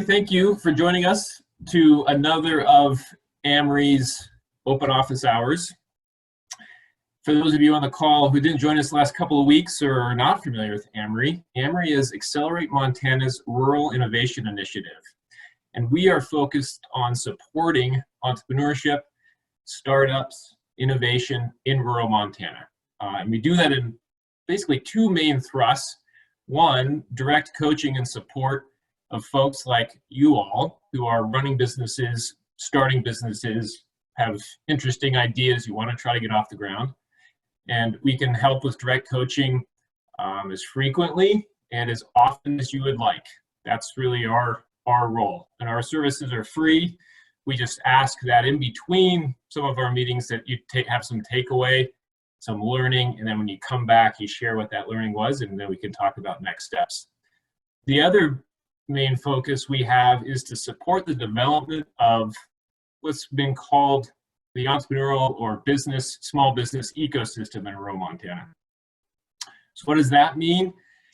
thank you for joining us to another of AMRII's open office hours. For those of you on the call who didn't join us the last couple of weeks or are not familiar with AMRII, AMRII is Accelerate Montana's Rural Innovation Initiative. And we are focused on supporting entrepreneurship, startups, innovation in rural Montana. And we do that in basically two main thrusts. One, direct coaching and support of folks like you all who are running businesses, starting businesses, have interesting ideas you want to try to get off the ground. And we can help with direct coaching as frequently and as often as you would like. That's really our role. And our services are free. We just ask that in between some of our meetings that you have some takeaway, some learning, and then when you come back, you share what that learning was, and then we can talk about next steps. The other main focus we have is to support the development of what's been called the entrepreneurial or small business ecosystem in rural Montana. So what does that mean?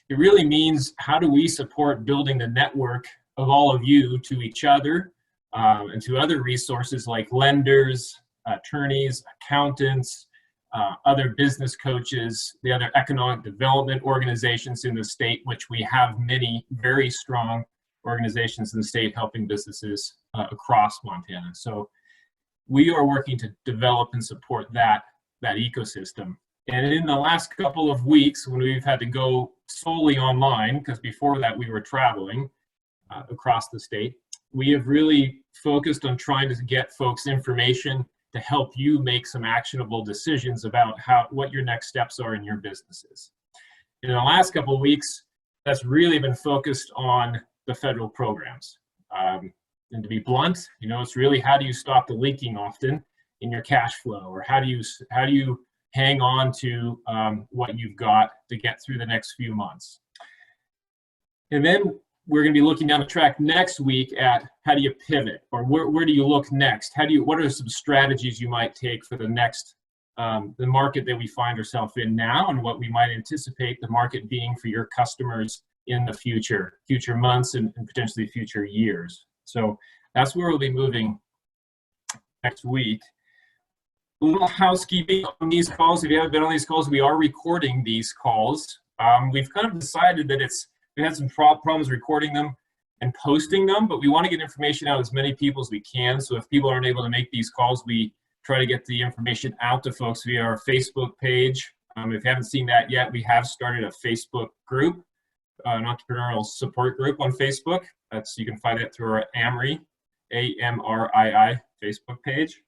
It really means, how do we support building the network of all of you to each other and to other resources like lenders, attorneys, accountants, other business coaches, the other economic development organizations in the state, which we have many very strong organizations in the state helping businesses across Montana. So we are working to develop and support that ecosystem. And in the last couple of weeks, when we've had to go solely online, because before that we were traveling across the state, we have really focused on trying to get folks information to help you make some actionable decisions about what your next steps are in your businesses. In the last couple of weeks, that's really been focused on the federal programs. And to be blunt, it's really, how do you stop the leaking often in your cash flow, or how do you hang on to what you've got to get through the next few months. And then we're going to be looking down the track next week at how do you pivot, or where do you look next? What are some strategies you might take for the next, the market that we find ourselves in now, and what we might anticipate the market being for your customers in the future months and potentially future years. So that's where we'll be moving next week. A little housekeeping on these calls. If you haven't been on these calls, we are recording these calls. We've kind of decided that we had some problems recording them and posting them, but we want to get information out to as many people as we can. So if people aren't able to make these calls, we try to get the information out to folks via our Facebook page. If you haven't seen that yet, we have started a Facebook group, an entrepreneurial support group on Facebook. You can find that through our AMRII, AMRII Facebook page.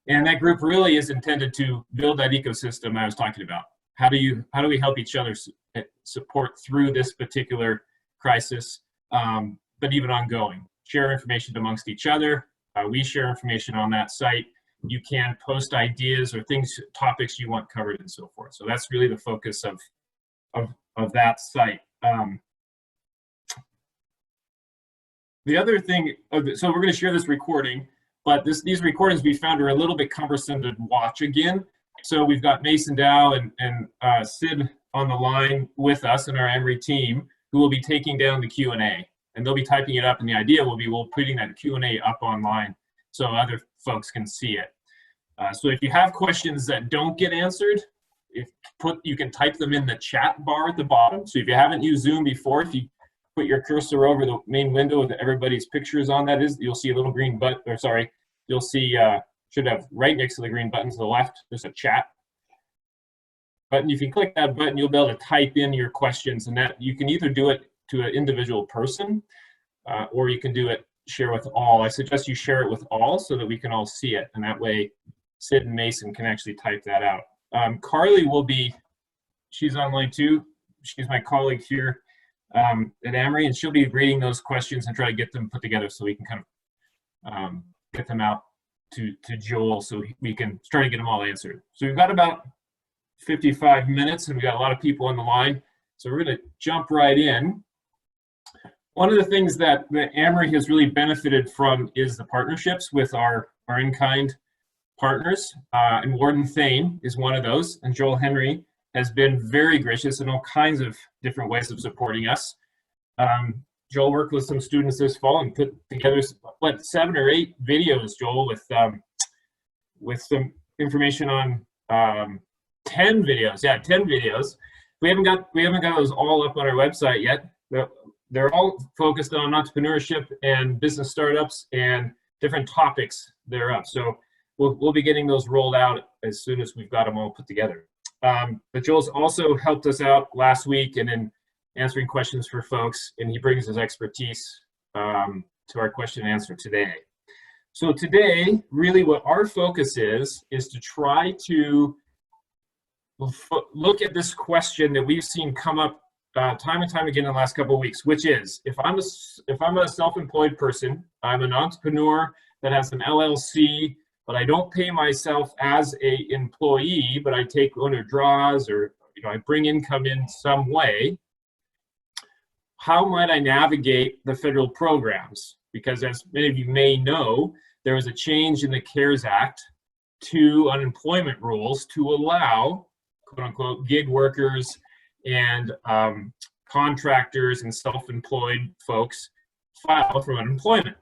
And that group really is intended to build that ecosystem I was talking about. How do we help each other support through this particular crisis, but even ongoing? Share information amongst each other. We share information on that site. You can post ideas or topics you want covered and so forth. So that's really the focus of that site. The other thing, so we're going to share this recording, but these recordings we found are a little bit cumbersome to watch again. So we've got Mason Dow and Sid on the line with us and our AMRII team, who will be taking down the Q&A, and they'll be typing it up. And the idea will be we'll putting that Q&A up online so other folks can see it. So if you have questions that don't get answered, you can type them in the chat bar at the bottom. So if you haven't used Zoom before, if you put your cursor over the main window with everybody's pictures on, you'll see a little green button, or sorry, you'll see, should have right next to the green button to the left, there's a chat button. If you click that button, you'll be able to type in your questions, and that you can either do it to an individual person, or you can share with all. I suggest you share it with all so that we can all see it, and that way Sid and Mason can actually type that out. Carly she's online too. She's my colleague here at AMRII, and she'll be reading those questions and try to get them put together so we can kind of get them out to Joel so we can try to get them all answered. So we've got about 55 minutes, and we've got a lot of people on the line. So we're going to jump right in. One of the things that AMRII has really benefited from is the partnerships with our in-kind partners, and Worden Thane is one of those, and Joel Henry has been very gracious in all kinds of different ways of supporting us. Joel worked with some students this fall and put together, what, 7 or 8 videos, Joel, with some information on 10 videos. Yeah, 10 videos. We haven't got those all up on our website yet. They're all focused on entrepreneurship and business startups and different topics thereof. So we'll be getting those rolled out as soon as we've got them all put together. But Joel's also helped us out last week and in answering questions for folks, and he brings his expertise to our question and answer today. So today, really what our focus is to try to look at this question that we've seen come up time and time again in the last couple of weeks, which is, if I'm a self-employed person, I'm an entrepreneur that has an LLC, but I don't pay myself as a employee, but I take owner draws, or I bring income in some way, how might I navigate the federal programs? Because as many of you may know, there was a change in the CARES Act to unemployment rules to allow, quote unquote, gig workers and contractors and self-employed folks file for unemployment.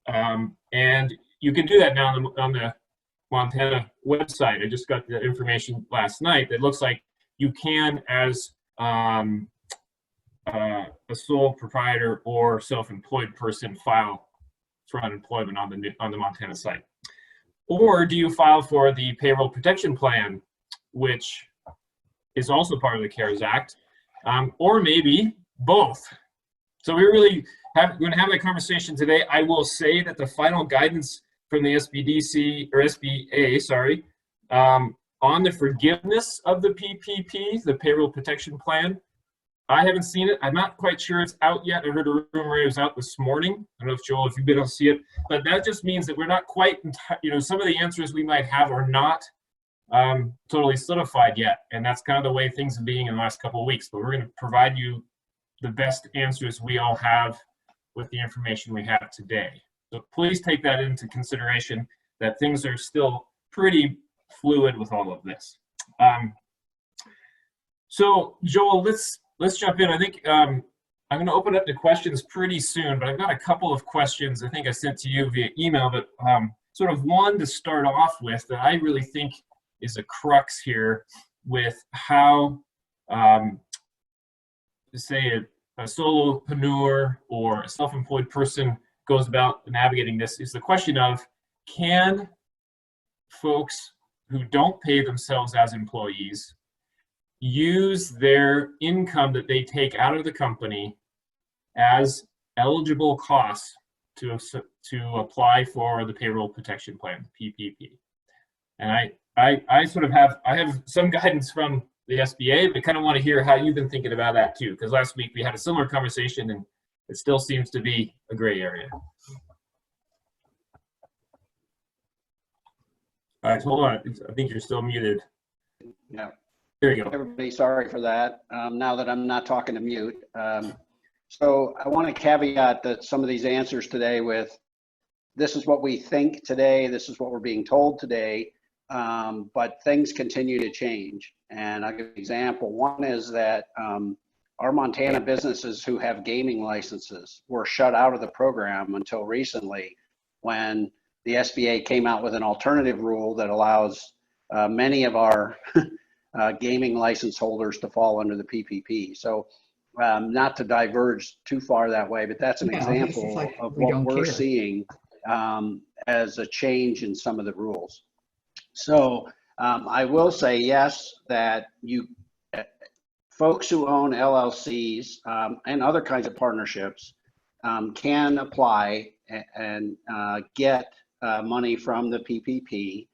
And you can do that now on the Montana website. I just got the information last night that looks like you can, as a sole proprietor or self-employed person, file for unemployment on the Montana site. Or do you file for the payroll protection plan, which is also part of the CARES Act, or maybe both? So we're really going to have that conversation today. I will say that the final guidance from the SBDC, or SBA, sorry, on the forgiveness of the PPP, the payroll protection plan, I haven't seen it. I'm not quite sure it's out yet. I heard a rumor it was out this morning. I don't know if Joel, if you've been able to see it, but that just means that we're not quite, some of the answers we might have are not totally solidified yet. And that's kind of the way things have been in the last couple of weeks. But we're going to provide you the best answers we all have with the information we have today. So please take that into consideration, that things are still pretty fluid with all of this. So Joel, let's jump in. I think I'm going to open up the questions pretty soon, but I've got a couple of questions I think I sent to you via email, but sort of one to start off with that I really think is a crux here with how, say, a solopreneur or a self-employed person goes about navigating this, is the question of, can folks who don't pay themselves as employees use their income that they take out of the company as eligible costs to apply for the payroll protection plan, PPP? And I sort of have some guidance from the SBA, but kind of want to hear how you've been thinking about that too, because last week we had a similar conversation and it still seems to be a gray area. All right, hold on. I think you're still muted. Yeah. There you go. Everybody, sorry for that. Now that I'm not talking to mute. So I want to caveat that some of these answers today with, this is what we think today, this is what we're being told today, but things continue to change. And I'll give an example. One is that our Montana businesses who have gaming licenses were shut out of the program until recently, when the SBA came out with an alternative rule that allows many of our gaming license holders to fall under the PPP. So not to diverge too far that way, but that's an example like of what we're seeing as a change in some of the rules. So I will say, yes, that folks who own LLCs and other kinds of partnerships can apply and get money from the PPP,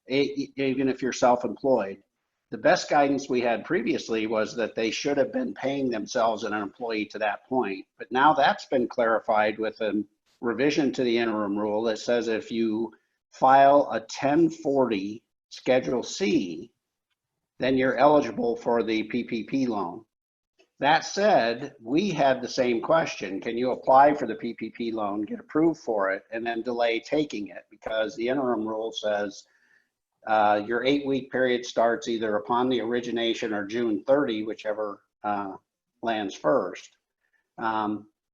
even if you're self-employed. The best guidance we had previously was that they should have been paying themselves as an employee to that point. But now that's been clarified with a revision to the interim rule that says if you file a 1040 Schedule C, then you're eligible for the PPP loan. That said, we had the same question. Can you apply for the PPP loan, get approved for it, and then delay taking it? Because the interim rule says your 8-week period starts either upon the origination or June 30, whichever lands first.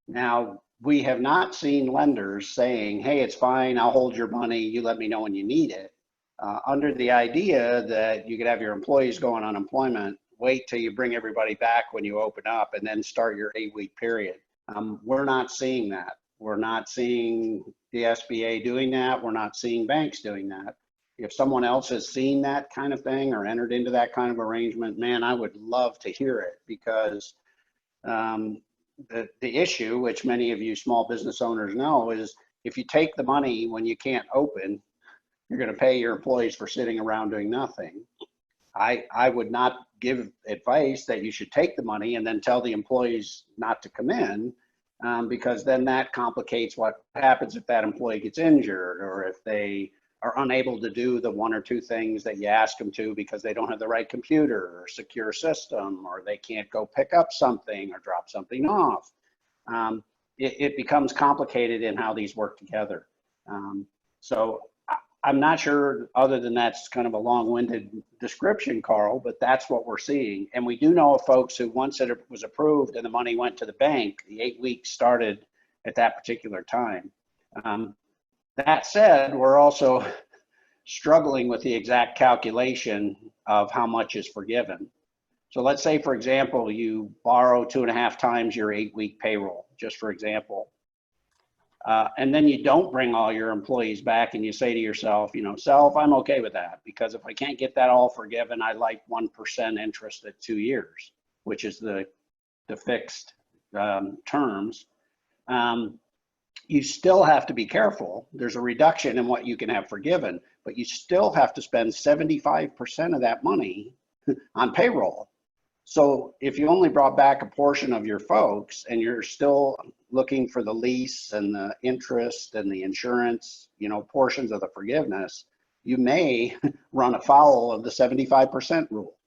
Now, we have not seen lenders saying, hey, it's fine, I'll hold your money, you let me know when you need it, under the idea that you could have your employees go on unemployment, wait till you bring everybody back when you open up, and then start your 8-week period. We're not seeing that. We're not seeing the SBA doing that. We're not seeing banks doing that. If someone else has seen that kind of thing or entered into that kind of arrangement, man, I would love to hear it, because the issue, which many of you small business owners know, is if you take the money when you can't open, you're going to pay your employees for sitting around doing nothing. I would not give advice that you should take the money and then tell the employees not to come in, because then that complicates what happens if that employee gets injured, or if they are unable to do the one or two things that you ask them to because they don't have the right computer or secure system, or they can't go pick up something or drop something off. It becomes complicated in how these work together. So I'm not sure, other than that's kind of a long-winded description, Carl, but that's what we're seeing. And we do know of folks who, once it was approved and the money went to the bank, the 8 weeks started at that particular time. That said, we're also struggling with the exact calculation of how much is forgiven. So let's say, for example, you borrow 2.5 times your 8-week payroll, just for example. And then you don't bring all your employees back, and you say to yourself, you know, self, I'm okay with that, because if I can't get that all forgiven, I like 1% interest at 2 years, which is the fixed terms. You still have to be careful. There's a reduction in what you can have forgiven, but you still have to spend 75% of that money on payroll. So if you only brought back a portion of your folks and you're still looking for the lease and the interest and the insurance, you know, portions of the forgiveness, you may run afoul of the 75% rule.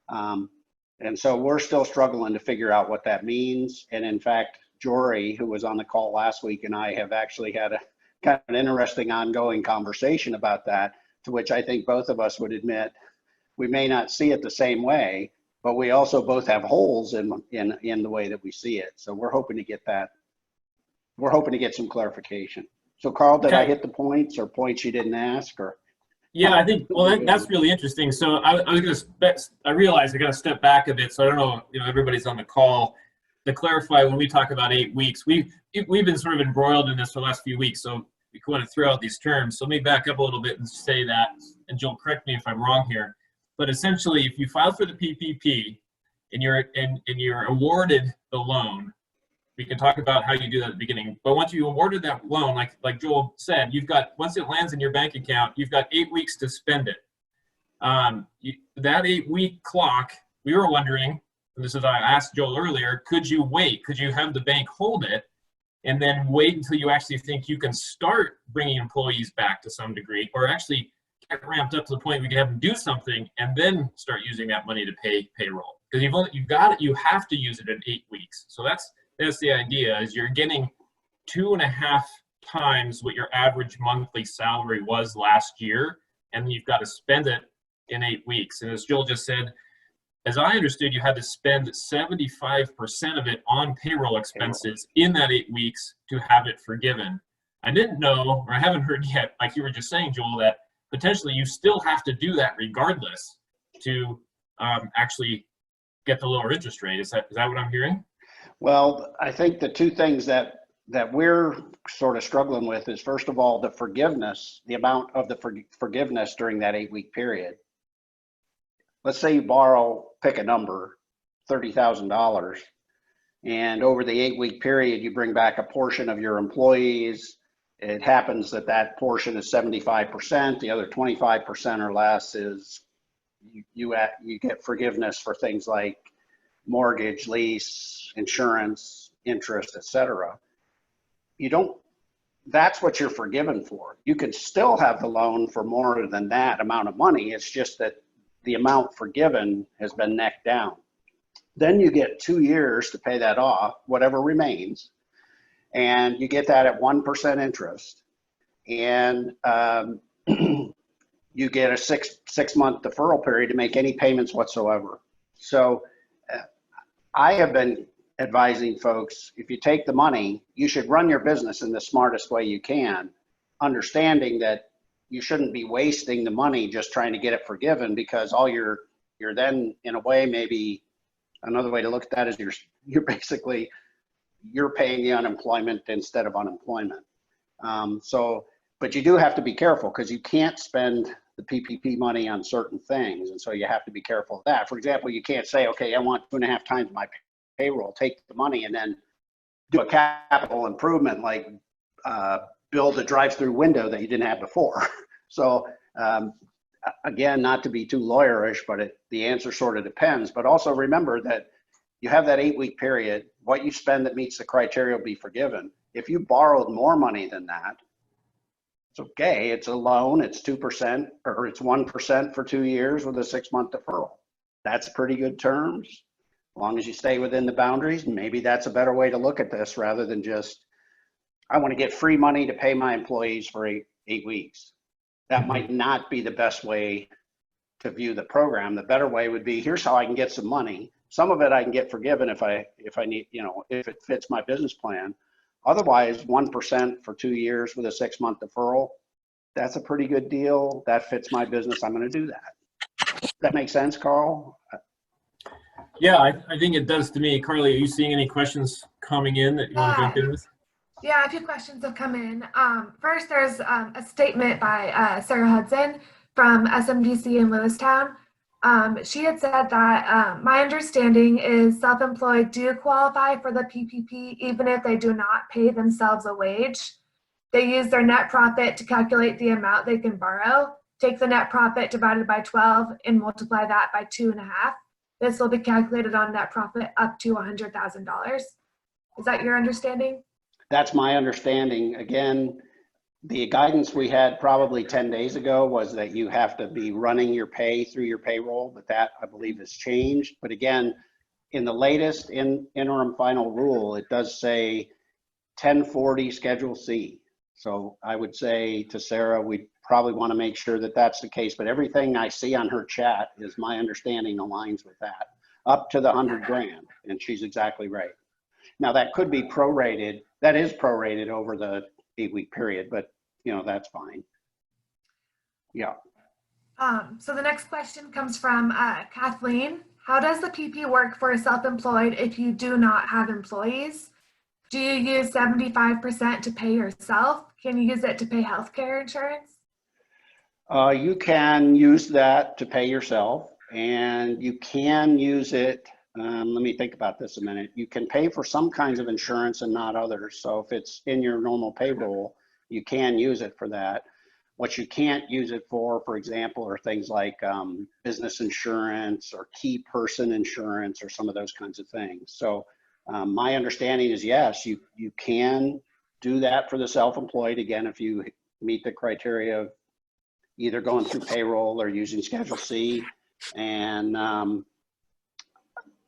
And so we're still struggling to figure out what that means. And in fact, Jory, who was on the call last week, and I have actually had a kind of an interesting ongoing conversation about that, to which I think both of us would admit we may not see it the same way, but we also both have holes in the way that we see it. So we're hoping to get that. We're hoping to get some clarification. So Carl, did I hit the points, or points you didn't ask? Or yeah, I think, well, that's really interesting. So I realized I got to step back a bit. So I don't know, you know, everybody's on the call. To clarify, when we talk about 8 weeks, we've been sort of embroiled in this for the last few weeks. So we want to throw out these terms. So let me back up a little bit and say that, and Joel, correct me if I'm wrong here. But essentially, if you file for the PPP and you're awarded the loan, we can talk about how you do that at the beginning. But once you awarded that loan, like Joel said, once it lands in your bank account, you've got 8 weeks to spend it. That 8-week clock, we were wondering, and this is, I asked Joel earlier, could you wait? Could you have the bank hold it and then wait until you actually think you can start bringing employees back to some degree, or actually get ramped up to the point we can have them do something and then start using that money to pay payroll? Because you have to use it in 8 weeks. So that's the idea, is you're getting 2.5 times what your average monthly salary was last year, and you've got to spend it in 8 weeks. And as Joel just said, as I understood, you had to spend 75% of it on payroll expenses in that 8 weeks to have it forgiven. I didn't know, or I haven't heard yet, like you were just saying, Joel, that potentially you still have to do that regardless to actually get the lower interest rate. Is that what I'm hearing? Well, I think the two things that we're sort of struggling with is, first of all, the forgiveness, the amount of the forgiveness during that 8-week period. Let's say you borrow, pick a number, $30,000, and over the 8-week period, you bring back a portion of your employees. It happens that portion is 75%. The other 25% or less is you get forgiveness for things like mortgage, lease, insurance, interest, etc. That's what you're forgiven for. You could still have the loan for more than that amount of money. It's just that the amount forgiven has been necked down. Then you get 2 years to pay that off, whatever remains, and you get that at 1% interest, and you get a six-month deferral period to make any payments whatsoever. So I have been advising folks, if you take the money, you should run your business in the smartest way you can, understanding that you shouldn't be wasting the money just trying to get it forgiven, because all you're then, in a way, maybe another way to look at that is you're basically, you're paying the unemployment instead of unemployment. But you do have to be careful, because you can't spend the PPP money on certain things. And so you have to be careful of that. For example, you can't say, okay, I want 2.5 times my payroll, take the money and then do a capital improvement like build a drive-through window that you didn't have before. So again, not to be too lawyerish, but the answer sort of depends. But also remember that you have that 8-week period. What you spend that meets the criteria will be forgiven. If you borrowed more money than that, it's okay. It's a loan. It's 2% or it's 1% for 2 years with a 6-month deferral. That's pretty good terms, as long as you stay within the boundaries. Maybe that's a better way to look at this, rather than just, I want to get free money to pay my employees for eight weeks. That might not be the best way to view the program. The better way would be, here's how I can get some money. Some of it I can get forgiven if I need, if it fits my business plan. Otherwise, 1% for 2 years with a 6-month deferral, that's a pretty good deal. That fits my business. I'm going to do that. That makes sense, Carl? Yeah, I think it does to me. Carly, are you seeing any questions coming in that you want to jump in with? Yeah, a few questions have come in. First, there's a statement by Sarah Hudson from SMDC in Lewistown. She had said that my understanding is self-employed do qualify for the PPP even if they do not pay themselves a wage. They use their net profit to calculate the amount they can borrow, take the net profit divided by 12 and multiply that by 2.5. This will be calculated on net profit up to $100,000. Is that your understanding? That's my understanding. Again, the guidance we had probably 10 days ago was that you have to be running your pay through your payroll, but that I believe has changed. But again, in the latest interim final rule, it does say 1040 Schedule C. So I would say to Sarah, we probably want to make sure that that's the case, but everything I see on her chat is my understanding aligns with that, up to the 100 grand, and she's exactly right. Now that could be prorated. That is prorated over the 8-week period, but that's fine. Yeah. So the next question comes from Kathleen. How does the PP work for self-employed if you do not have employees? Do you use 75% to pay yourself? Can you use it to pay healthcare insurance? You can use that to pay yourself, and you can use it. Let me think about this a minute. You can pay for some kinds of insurance and not others. So if it's in your normal payroll, you can use it for that. What you can't use it for example, are things like business insurance or key person insurance or some of those kinds of things. So my understanding is yes, you can do that for the self-employed, again, if you meet the criteria of either going through payroll or using Schedule C, and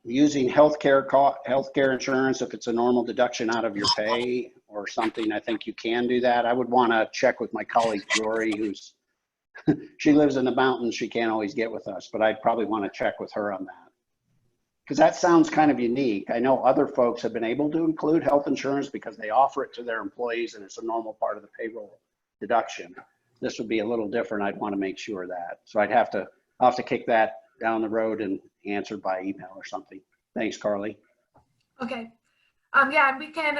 using healthcare insurance, if it's a normal deduction out of your pay or something, I think you can do that. I would want to check with my colleague Jory, who's she lives in the mountains. She can't always get with us, but I'd probably want to check with her on that, because that sounds kind of unique. I know other folks have been able to include health insurance because they offer it to their employees and it's a normal part of the payroll deduction. This would be a little different. I'd want to make sure of that. So I'll have to kick that down the road and answer by email or something. Thanks, Carly. Okay. Yeah,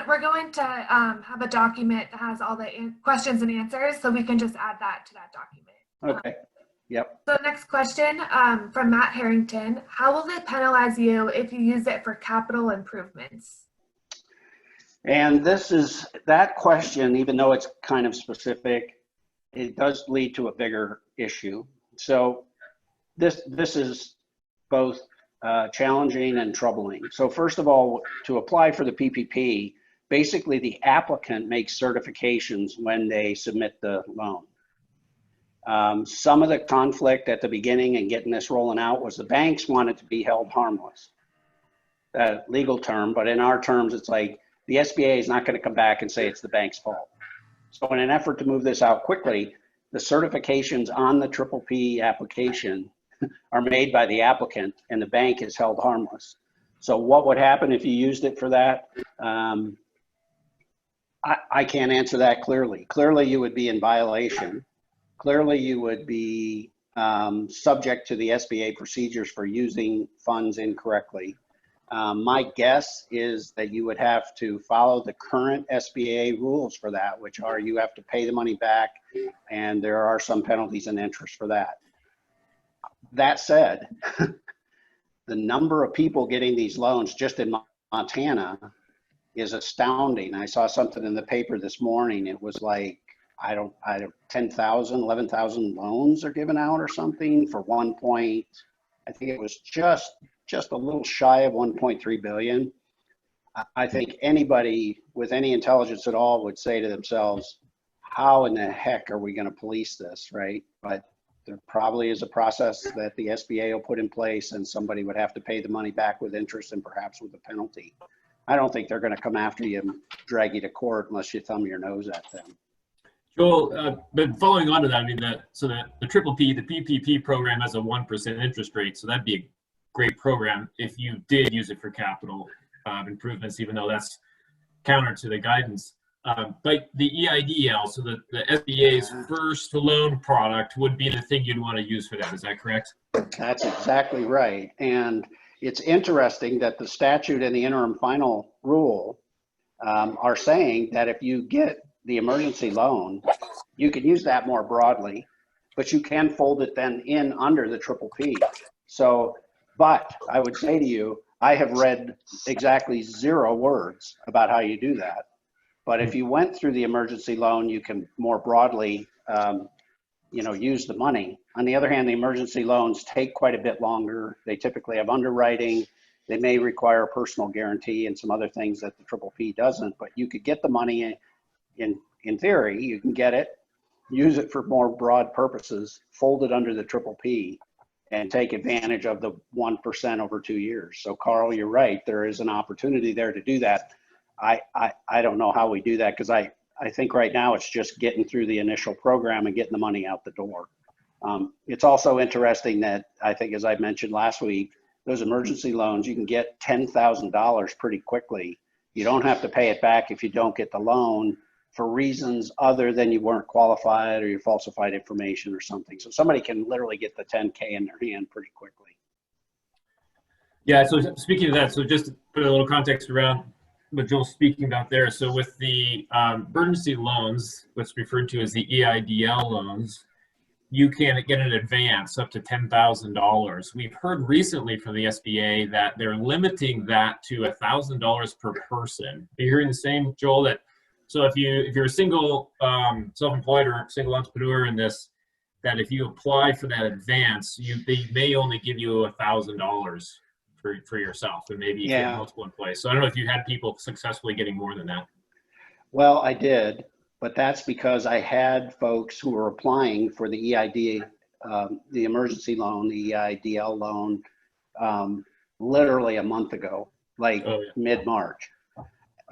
we're going to have a document that has all the questions and answers, so we can just add that to that document. Okay. Yep. So next question from Matt Harrington. How will they penalize you if you use it for capital improvements? And that question, even though it's kind of specific, it does lead to a bigger issue. So this is both challenging and troubling. So first of all, to apply for the PPP, basically the applicant makes certifications when they submit the loan. Some of the conflict at the beginning and getting this rolling out was the banks wanted to be held harmless. Legal term, but in our terms, it's like the SBA is not going to come back and say it's the bank's fault. So in an effort to move this out quickly, the certifications on the PPP application are made by the applicant and the bank is held harmless. So what would happen if you used it for that? I can't answer that clearly. Clearly, you would be in violation. Clearly, you would be subject to the SBA procedures for using funds incorrectly. My guess is that you would have to follow the current SBA rules for that, which are you have to pay the money back, and there are some penalties and interest for that. That said, the number of people getting these loans just in Montana is astounding. I saw something in the paper this morning. It was like, I don't 10,000, 11,000 loans are given out or something for I think it was just a little shy of 1.3 billion. I think anybody with any intelligence at all would say to themselves, how in the heck are we going to police this, right? But there probably is a process that the SBA will put in place, and somebody would have to pay the money back with interest and perhaps with a penalty. I don't think they're going to come after you and drag you to court unless you thumb your nose at them. Joel, but following on to that, I mean, the triple P, the PPP program has a 1% interest rate, so that'd be a great program if you did use it for capital improvements, even though that's counter to the guidance. But the EIDL, so the SBA's first loan product would be the thing you'd want to use for that. Is that correct? That's exactly right. And it's interesting that the statute and the interim final rule are saying that if you get the emergency loan, you can use that more broadly, but you can fold it then in under the triple P. So, but I would say to you, I have read exactly 0 words about how you do that. But if you went through the emergency loan, you can more broadly, use the money. On the other hand, the emergency loans take quite a bit longer. They typically have underwriting. They may require a personal guarantee and some other things that the triple P doesn't, but you could get the money in theory, you can get it, use it for more broad purposes, fold it under the triple P, and take advantage of the 1% over 2 years. So Carl, you're right. There is an opportunity there to do that. I don't know how we do that, because I think right now it's just getting through the initial program and getting the money out the door. It's also interesting that I think, as I mentioned last week, those emergency loans, you can get $10,000 pretty quickly. You don't have to pay it back if you don't get the loan for reasons other than you weren't qualified or you falsified information or something. So somebody can literally get the 10K in their hand pretty quickly. Yeah, so speaking of that, so just to put a little context around what Joel's speaking about there. So with the emergency loans, what's referred to as the EIDL loans, you can get an advance up to $10,000. We've heard recently from the SBA that they're limiting that to $1,000 per person. Are you hearing the same, Joel? That so if you're a single self-employed or single entrepreneur in this, that if you apply for that advance, they may only give you $1,000 for yourself, and maybe you get multiple in place. So I don't know if you had people successfully getting more than that. Well, I did, but that's because I had folks who were applying for the EID, the emergency loan, the EIDL loan, literally a month ago, like mid-March.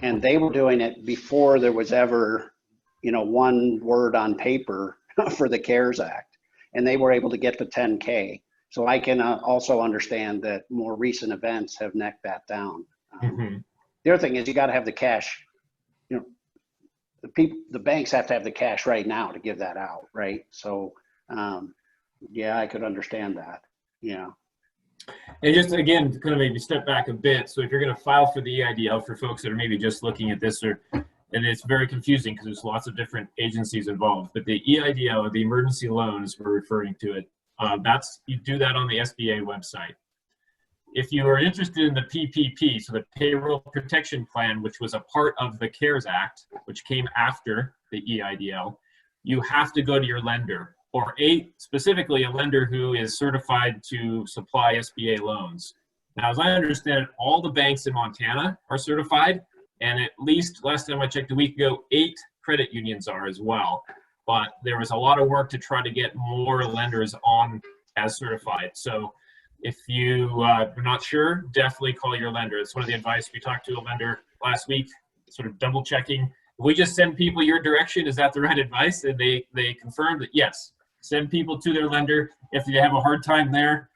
And they were doing it before there was ever, one word on paper for the CARES Act. And they were able to get the 10K. So I can also understand that more recent events have necked that down. The other thing is you got to have the cash. The banks have to have the cash right now to give that out, right? So, yeah, I could understand that. Yeah. And just again, to kind of maybe step back a bit. So if you're going to file for the EIDL, for folks that are maybe just looking at this, and it's very confusing because there's lots of different agencies involved, but the EIDL, the emergency loans, we're referring to it. You do that on the SBA website. If you are interested in the PPP, so the Payroll Protection Plan, which was a part of the CARES Act, which came after the EIDL, you have to go to your lender, or specifically a lender who is certified to supply SBA loans. Now, as I understand it, all the banks in Montana are certified, and at least last time I checked a week ago, 8 credit unions are as well. But there was a lot of work to try to get more lenders on as certified. So if you are not sure, definitely call your lender. It's one of the advice. We talked to a lender last week, sort of double checking. We just send people your direction. Is that the right advice? And they confirmed that yes, send people to their lender. If they have a hard time there,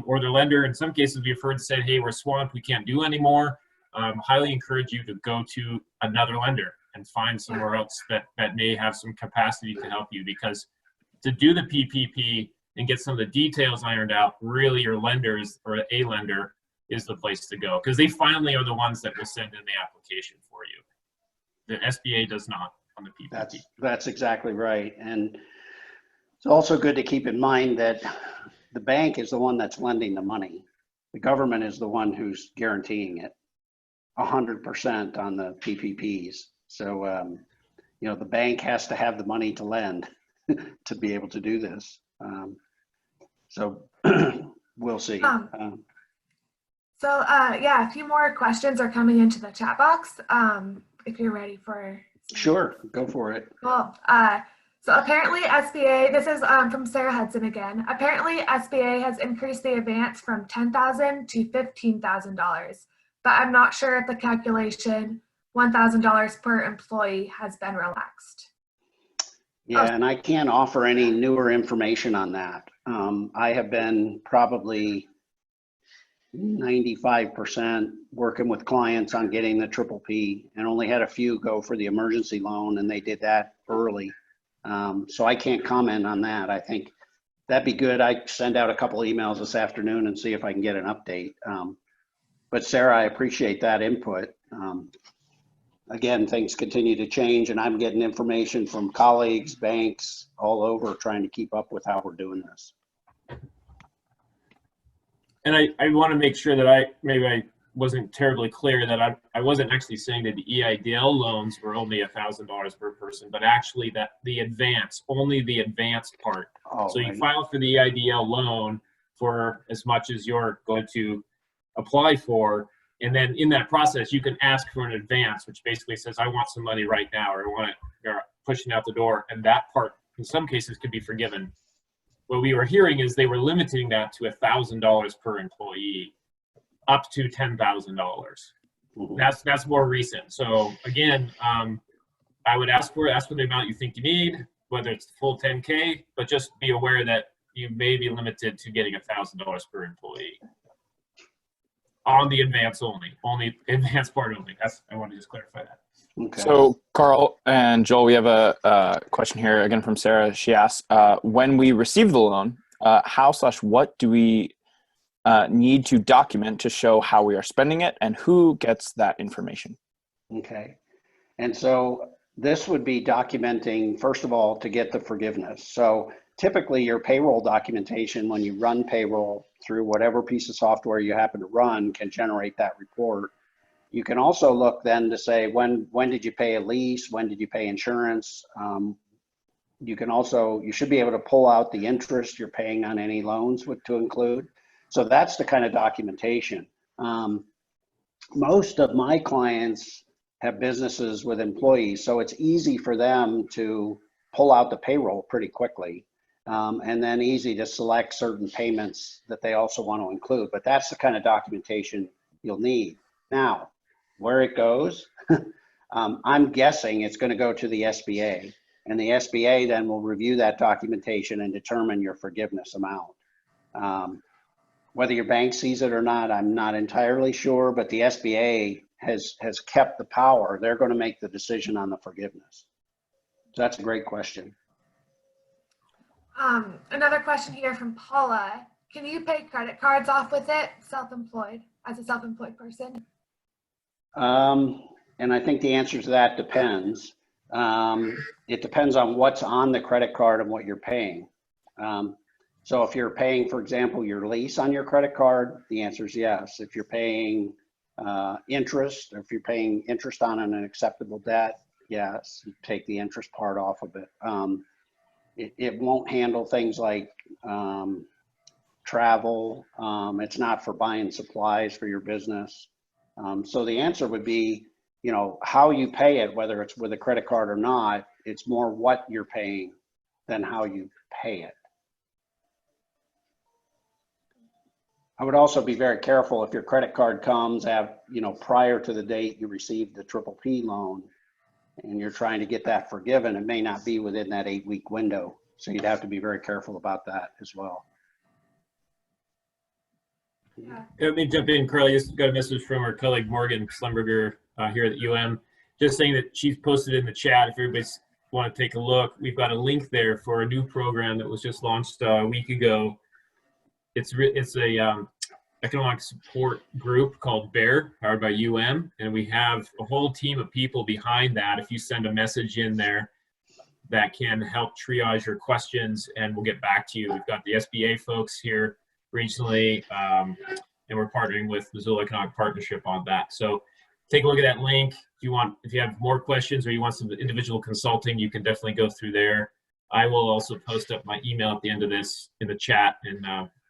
or the lender, in some cases, we've heard said, hey, we're swamped, we can't do anymore. Highly encourage you to go to another lender and find somewhere else that may have some capacity to help you, because to do the PPP and get some of the details ironed out, really your lenders or a lender is the place to go, because they finally are the ones that will send in the application for you. The SBA does not on the PPP. That's exactly right. And it's also good to keep in mind that the bank is the one that's lending the money. The government is the one who's guaranteeing it 100% on the PPPs. So, you know, the bank has to have the money to lend to be able to do this. So we'll see. Yeah, a few more questions are coming into the chat box. If you're ready for. Sure, go for it. Cool. So apparently SBA, this is from Sarah Hudson again. Apparently SBA has increased the advance from $10,000 to $15,000, but I'm not sure if the calculation $1,000 per employee has been relaxed. Yeah, and I can't offer any newer information on that. I have been probably 95% working with clients on getting the PPP, and only had a few go for the emergency loan, and they did that early. So I can't comment on that. I think that'd be good. I send out a couple emails this afternoon and see if I can get an update. But Sarah, I appreciate that input. Again, things continue to change, and I'm getting information from colleagues, banks, all over, trying to keep up with how we're doing this. And I want to make sure that I wasn't terribly clear that I wasn't actually saying that the EIDL loans were only $1,000 per person, but actually that the advance, only the advanced part. Oh, so you right. file for the EIDL loan for as much as you're going to apply for. And then in that process, you can ask for an advance, which basically says, I want some money right now, or I want it, you're pushing out the door. And that part, in some cases, could be forgiven. What we were hearing is they were limiting that to $1,000 per employee, up to $10,000. Mm-hmm. That's more recent. So again, I would ask for the amount you think you need, whether it's the full 10K, but just be aware that you may be limited to getting $1,000 per employee on the advance only advance part only. I want to just clarify that. Okay. So Carl and Joel, we have a question here again from Sarah. She asks, when we receive the loan, how/what do we need to document to show how we are spending it, and who gets that information? Okay. And so this would be documenting, first of all, to get the forgiveness. So typically your payroll documentation, when you run payroll through whatever piece of software you happen to run, can generate that report. You can also look then to say, when did you pay a lease? When did you pay insurance? You should be able to pull out the interest you're paying on any loans to include. So that's the kind of documentation. Most of my clients have businesses with employees, so it's easy for them to pull out the payroll pretty quickly. And then easy to select certain payments that they also want to include. But that's the kind of documentation you'll need. Now, where it goes, I'm guessing it's going to go to the SBA, and the SBA then will review that documentation and determine your forgiveness amount. Whether your bank sees it or not, I'm not entirely sure, but the SBA has kept the power. They're going to make the decision on the forgiveness. So that's a great question. Another question here from Paula. Can you pay credit cards off with it, as a self-employed person? And I think the answer to that depends. It depends on what's on the credit card and what you're paying. So if you're paying, for example, your lease on your credit card, the answer is yes. If you're paying interest, or if you're paying interest on an acceptable debt, yes, you take the interest part off of it. It won't handle things like travel. It's not for buying supplies for your business. So the answer would be, you know, how you pay it, whether it's with a credit card or not, it's more what you're paying than how you pay it. I would also be very careful if your credit card comes prior to the date you received the PPP loan, and you're trying to get that forgiven. It may not be within that 8-week window. So you'd have to be very careful about that as well. Let me jump in, Carly. Just got a message from our colleague Morgan Slumberger here at UM, just saying that she's posted in the chat. If everybody's want to take a look, we've got a link there for a new program that was just launched a week ago. It's a economic support group called BEAR, powered by UM, and we have a whole team of people behind that. If you send a message in there, that can help triage your questions, and we'll get back to you. We've got the SBA folks here regionally, and we're partnering with Missoula Economic Partnership on that. So take a look at that link. If you have more questions or you want some individual consulting, you can definitely go through there. I will also post up my email at the end of this in the chat, and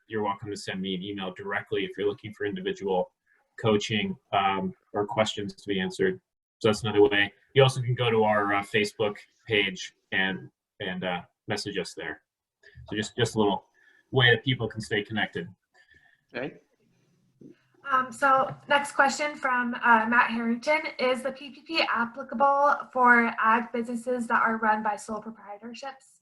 you're welcome to send me an email directly if you're looking for individual coaching or questions to be answered. So that's another way. You also can go to our Facebook page and message us there. So just a little way that people can stay connected. Okay. So next question from Matt Harrington. Is the PPP applicable for ag businesses that are run by sole proprietorships?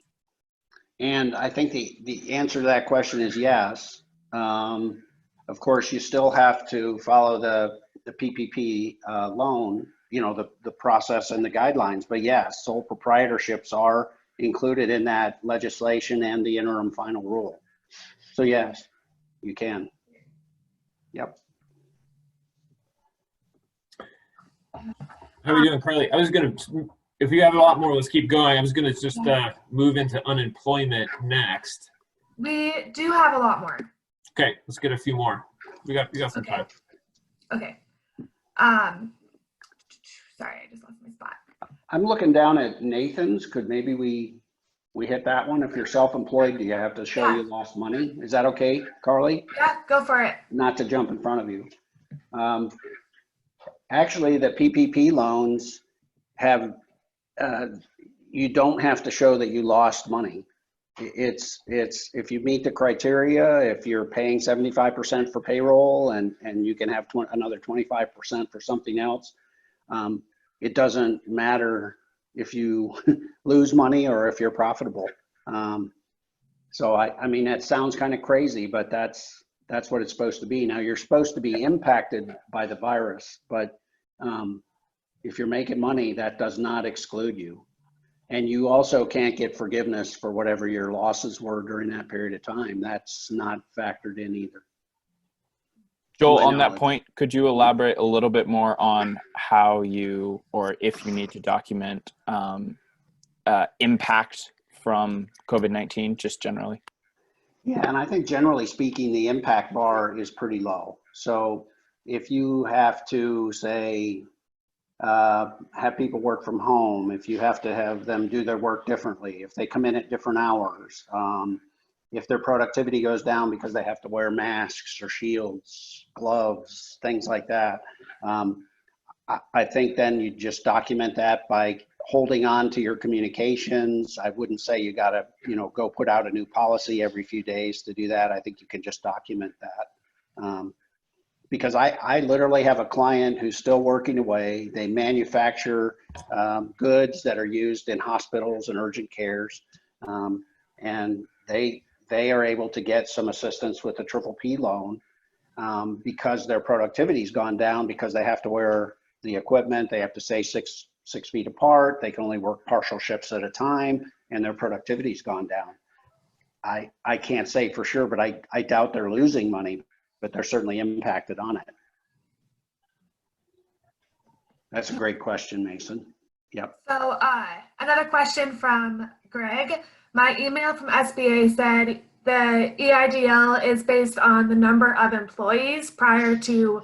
And I think the answer to that question is yes. Of course, you still have to follow the PPP loan, the process and the guidelines. But yes, sole proprietorships are included in that legislation and the interim final rule. So yes, you can. Yep. How are we doing, Carly? If you have a lot more, let's keep going. I was gonna just move into unemployment next. We do have a lot more. Okay, let's get a few more. We got some time. Okay. Sorry, I just lost my spot. I'm looking down at Nathan's. Could maybe we hit that one? If you're self-employed, do you have to show you lost money? Is that okay, Carly? Yeah, go for it. Not to jump in front of you. Actually, the PPP loans have, you don't have to show that you lost money. It's if you meet the criteria, if you're paying 75% for payroll and you can have another 25% for something else, it doesn't matter if you lose money or if you're profitable. So I mean, that sounds kind of crazy, but that's what it's supposed to be. Now you're supposed to be impacted by the virus, but if you're making money, that does not exclude you. And you also can't get forgiveness for whatever your losses were during that period of time. That's not factored in either. Joel, on that point, could you elaborate a little bit more on how you, or if you need to document impact from COVID-19, just generally? Yeah, and I think generally speaking, the impact bar is pretty low. So if you have to say, have people work from home, if you have to have them do their work differently, if they come in at different hours, if their productivity goes down because they have to wear masks or shields, gloves, things like that, I think then you just document that by holding on to your communications. I wouldn't say you got to, go put out a new policy every few days to do that. I think you can just document that. Because I literally have a client who's still working away. They manufacture goods that are used in hospitals and urgent cares. And they are able to get some assistance with the PPP loan because their productivity's gone down because they have to wear the equipment. They have to stay six feet apart. They can only work partial shifts at a time and their productivity's gone down. I can't say for sure, but I doubt they're losing money, but they're certainly impacted on it. That's a great question, Mason. Yep. So another question from Greg. My email from SBA said the EIDL is based on the number of employees prior to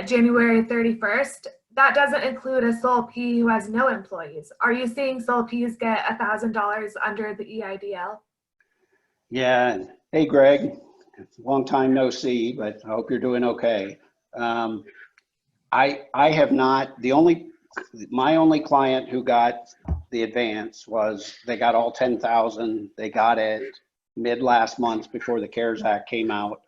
January 31st. That doesn't include a sole P who has no employees. Are you seeing sole Ps get $1,000 under the EIDL? Yeah. Hey, Greg. Long time no see, but I hope you're doing okay. I have not, my only client who got the advance was, they got all 10,000. They got it mid last month before the CARES Act came out.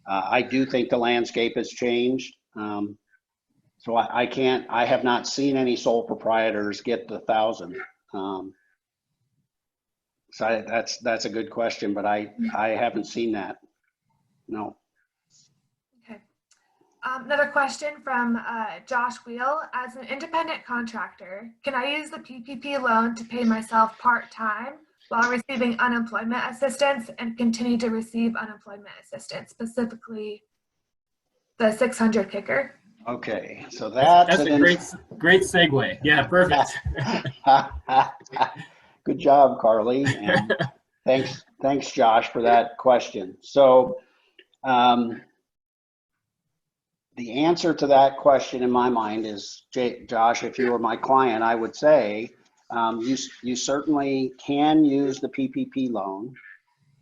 I do think the landscape has changed. So I have not seen any sole proprietors get the 1,000. So that's a good question, but I haven't seen that. No. Another question from Josh Wheel. As an independent contractor, can I use the PPP loan to pay myself part-time while receiving unemployment assistance and continue to receive unemployment assistance, specifically the 600 kicker? Okay, so That's a great segue. Yeah, perfect. Good job, Carly, and thanks, Josh, for that question. So, the answer to that question in my mind is, Josh, if you were my client, I would say you certainly can use the PPP loan.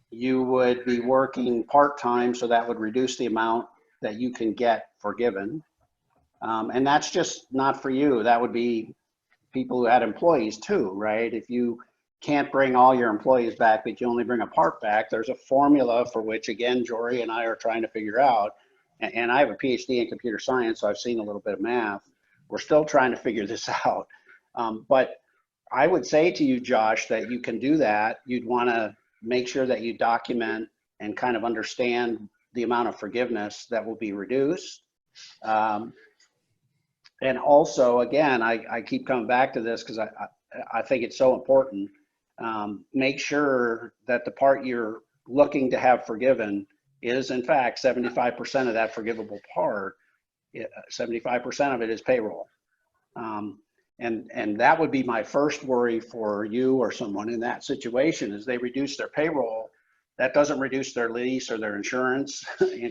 You would be working part-time, so that would reduce the amount that you can get forgiven. And that's just not for you. That would be people who had employees too, right? If you can't bring all your employees back, but you only bring a part back, there's a formula for which, again, Jory and I are trying to figure out. And I have a PhD in computer science, so I've seen a little bit of math. We're still trying to figure this out. But I would say to you, Josh, that you can do that. You'd want to make sure that you document and kind of understand the amount of forgiveness that will be reduced. And also, again, I keep coming back to this because I think it's so important. Make sure that the part you're looking to have forgiven is, in fact, 75% of that forgivable part. 75% of it is payroll. And that would be my first worry for you or someone in that situation, is they reduce their payroll. That doesn't reduce their lease or their insurance,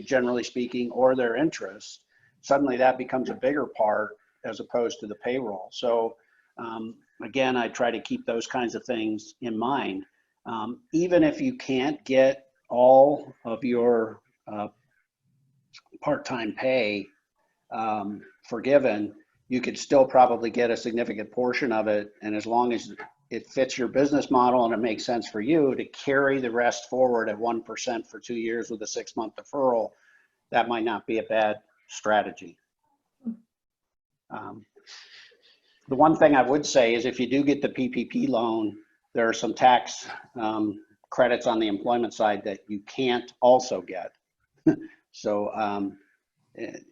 generally speaking, or their interest. Suddenly that becomes a bigger part as opposed to the payroll. So again, I try to keep those kinds of things in mind. Even if you can't get all of your part-time pay forgiven, you could still probably get a significant portion of it. And as long as it fits your business model and it makes sense for you to carry the rest forward at 1% for 2 years with a 6-month deferral, that might not be a bad strategy. The one thing I would say is if you do get the PPP loan, there are some tax credits on the employment side that you can't also get. So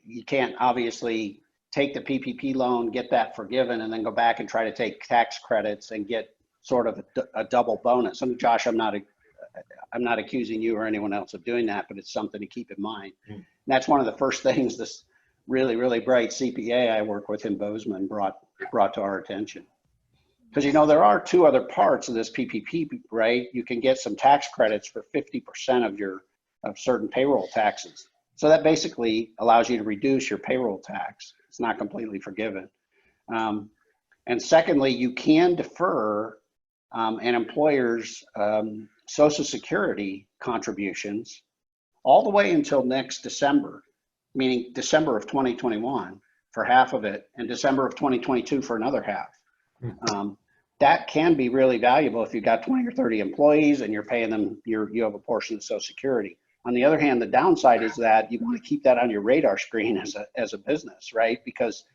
you can't obviously take the PPP loan, get that forgiven, and then go back and try to take tax credits and get sort of a double bonus. And Josh, I'm not accusing you or anyone else of doing that, but it's something to keep in mind. And that's one of the first things this really, really bright CPA I work with in Bozeman brought to our attention. Because, you know, there are 2 other parts of this PPP, right? You can get some tax credits for 50% of certain payroll taxes. So that basically allows you to reduce your payroll tax. It's not completely forgiven. And secondly, you can defer an employer's Social Security contributions all the way until next December, meaning December of 2021 for half of it and December of 2022 for another half. That can be really valuable if you've got 20 or 30 employees and you're paying them, you have a portion of Social Security. On the other hand, the downside is that you want to keep that on your radar screen as a business, right? Because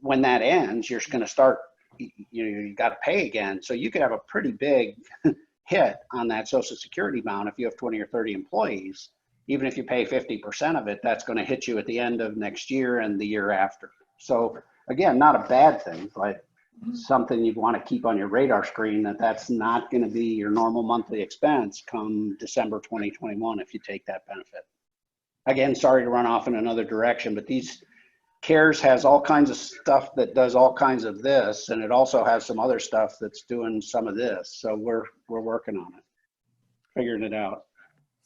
when that ends, you're going to start, you got to pay again. So you could have a pretty big hit on that Social Security amount if you have 20 or 30 employees. Even if you pay 50% of it, that's going to hit you at the end of next year and the year after. So again, not a bad thing, but something you'd want to keep on your radar screen, that's not going to be your normal monthly expense come December 2021 if you take that benefit. Again, sorry to run off in another direction, but these CARES has all kinds of stuff that does all kinds of this, and it also has some other stuff that's doing some of this. So we're working on it, figuring it out.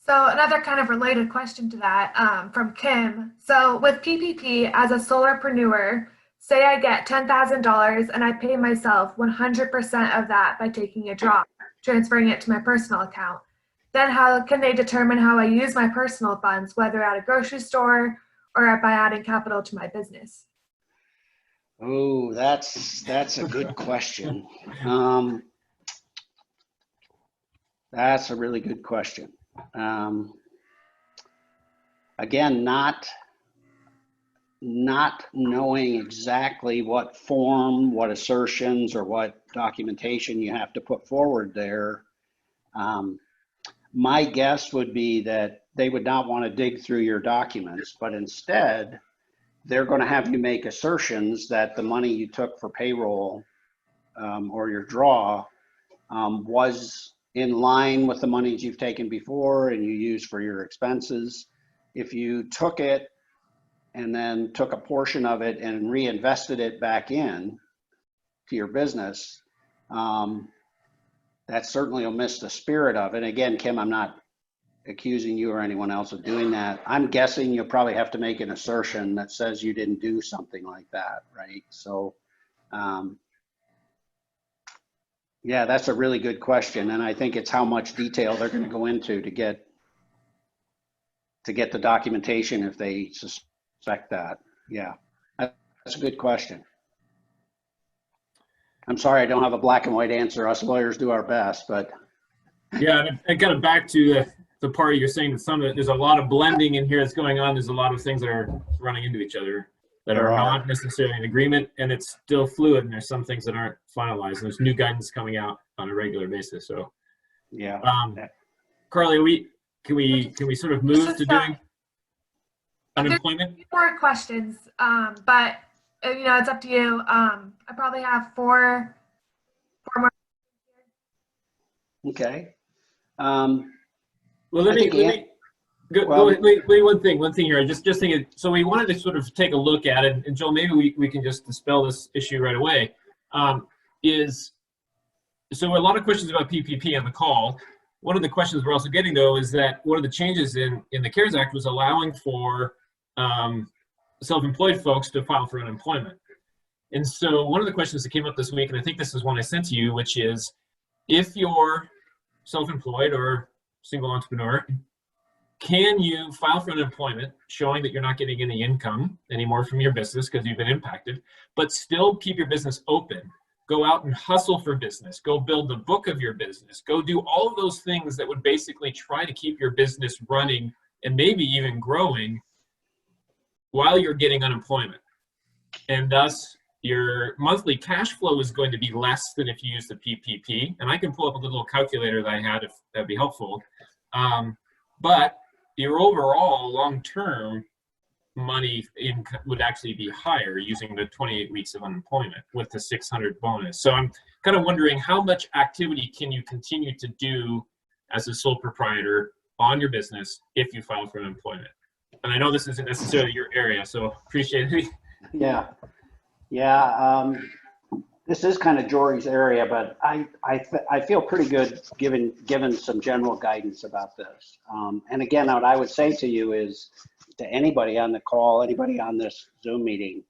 So another kind of related question to that from Kim. So with PPP as a solarpreneur, say I get $10,000 and I pay myself 100% of that by taking a drop, transferring it to my personal account. Then how can they determine how I use my personal funds, whether at a grocery store or by adding capital to my business? Oh, that's a good question. That's a really good question. Again, not knowing exactly what form, what assertions, or what documentation you have to put forward there. My guess would be that they would not want to dig through your documents, but instead they're going to have you make assertions that the money you took for payroll or your draw was in line with the monies you've taken before and you used for your expenses. If you took it and then took a portion of it and reinvested it back in to your business, that certainly will miss the spirit of it. Again, Kim, I'm not accusing you or anyone else of doing that. I'm guessing you'll probably have to make an assertion that says you didn't do something like that, right? So, yeah, that's a really good question. And I think it's how much detail they're going to go into to get the documentation if they suspect that. Yeah, that's a good question. I'm sorry I don't have a black and white answer. Us lawyers do our best, but. Yeah, and kind of back to the part you're saying that some of it, there's a lot of blending in here that's going on. There's a lot of things that are running into each other that are not necessarily in agreement, and it's still fluid, and there's some things that aren't finalized. There's new guidance coming out on a regular basis. So yeah. Carly, can we sort of move to doing unemployment? More questions, but it's up to you. I probably have four more. Okay. Well, let me go. Wait, one thing here. I just thinking. So we wanted to sort of take a look at it, and Joel, maybe we can just dispel this issue right away. So a lot of questions about PPP on the call. One of the questions we're also getting though is that one of the changes in the CARES Act was allowing for self-employed folks to file for unemployment. And so one of the questions that came up this week, and I think this is one I sent to you, which is if you're self-employed or single entrepreneur, can you file for unemployment showing that you're not getting any income anymore from your business because you've been impacted, but still keep your business open? Go out and hustle for business. Go build the book of your business. Go do all of those things that would basically try to keep your business running and maybe even growing while you're getting unemployment. And thus, your monthly cash flow is going to be less than if you use the PPP. And I can pull up a little calculator that I had if that'd be helpful. But your overall long-term money income would actually be higher using the 28 weeks of unemployment with the 600 bonus. So I'm kind of wondering how much activity can you continue to do as a sole proprietor on your business if you file for unemployment? And I know this isn't necessarily your area, so appreciate it. Yeah. This is kind of Jory's area, but I feel pretty good given some general guidance about this. And again, what I would say to you is, to anybody on the call, anybody on this Zoom meeting,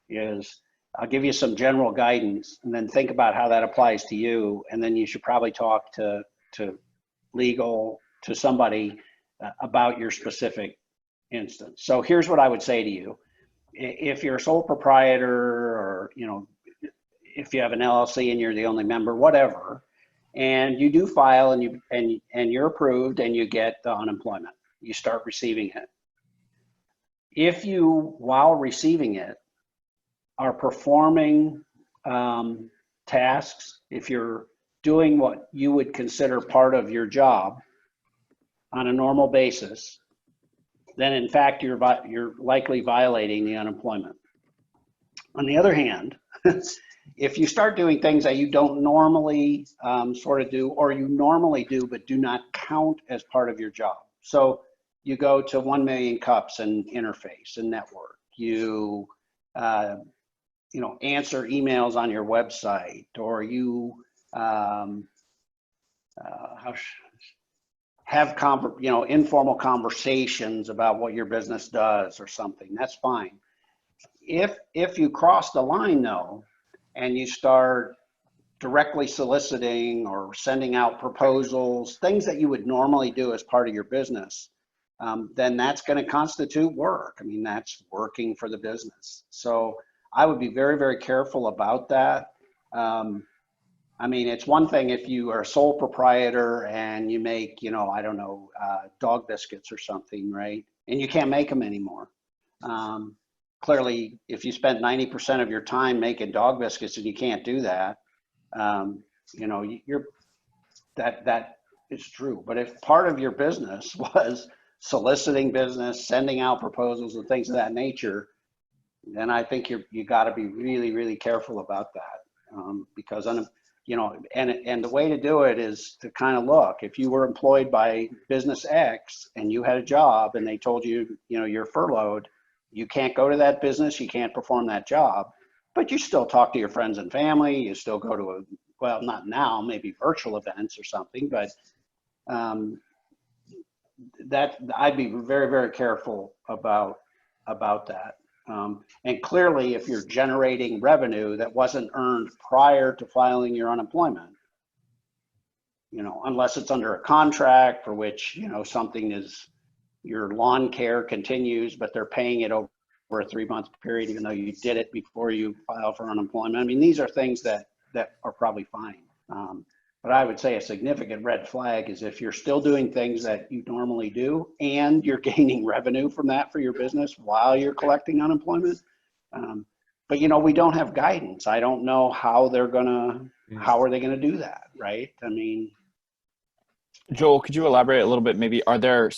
is I'll give you some general guidance and then think about how that applies to you. And then you should probably talk to legal, to somebody about your specific instance. So here's what I would say to you. If you're a sole proprietor, or, if you have an LLC and you're the only member, whatever, and you do file and you're approved and you get the unemployment, you start receiving it. If you, while receiving it, are performing tasks, if you're doing what you would consider part of your job on a normal basis, then in fact you're likely violating the unemployment. On the other hand, if you start doing things that you don't normally sort of do, or you normally do but do not count as part of your job. So you go to 1 million cups and interface and network. You answer emails on your website, or you have informal conversations about what your business does or something. That's fine. If you cross the line though, and you start directly soliciting or sending out proposals, things that you would normally do as part of your business, then that's going to constitute work. I mean, that's working for the business. So I would be very, very careful about that. I mean, it's one thing if you are a sole proprietor and you make, dog biscuits or something, right? And you can't make them anymore. Clearly, if you spent 90% of your time making dog biscuits and you can't do that, that is true. But if part of your business was soliciting business, sending out proposals and things of that nature, And I think you got to be really, really careful about that, because you know, and the way to do it is to kind of look. If you were employed by business X and you had a job and they told you, you know, you're furloughed, you can't go to that business, you can't perform that job, but you still talk to your friends and family. You still go to well, not now, maybe virtual events or something, but that I'd be very, very careful about that. And clearly, if you're generating revenue that wasn't earned prior to filing your unemployment, you know, unless it's under a contract for which, you know, something is, your lawn care continues, but they're paying it over a 3-month period, even though you did it before you file for unemployment. I mean, these are things that are probably fine. But I would say a significant red flag is if you're still doing things that you normally do and you're gaining revenue from that for your business while you're collecting unemployment. But you know, we don't have guidance. I don't know how how are they gonna do that, right? I mean, Joel, could you elaborate a little bit? Maybe are there,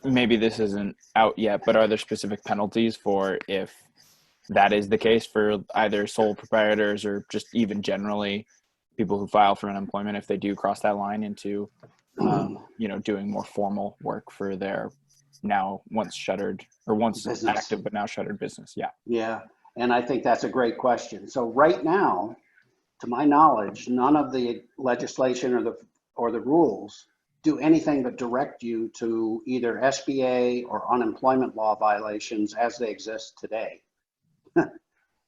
maybe this isn't out yet, but are there specific penalties for if that is the case for either sole proprietors or just even generally people who file for unemployment if they do cross that line into, you know, doing more formal work for their now once shuttered or once business. Active but now shuttered business? Yeah. Yeah, and I think that's a great question. So right now, to my knowledge, none of the legislation or the rules do anything but direct you to either SBA or unemployment law violations as they exist today.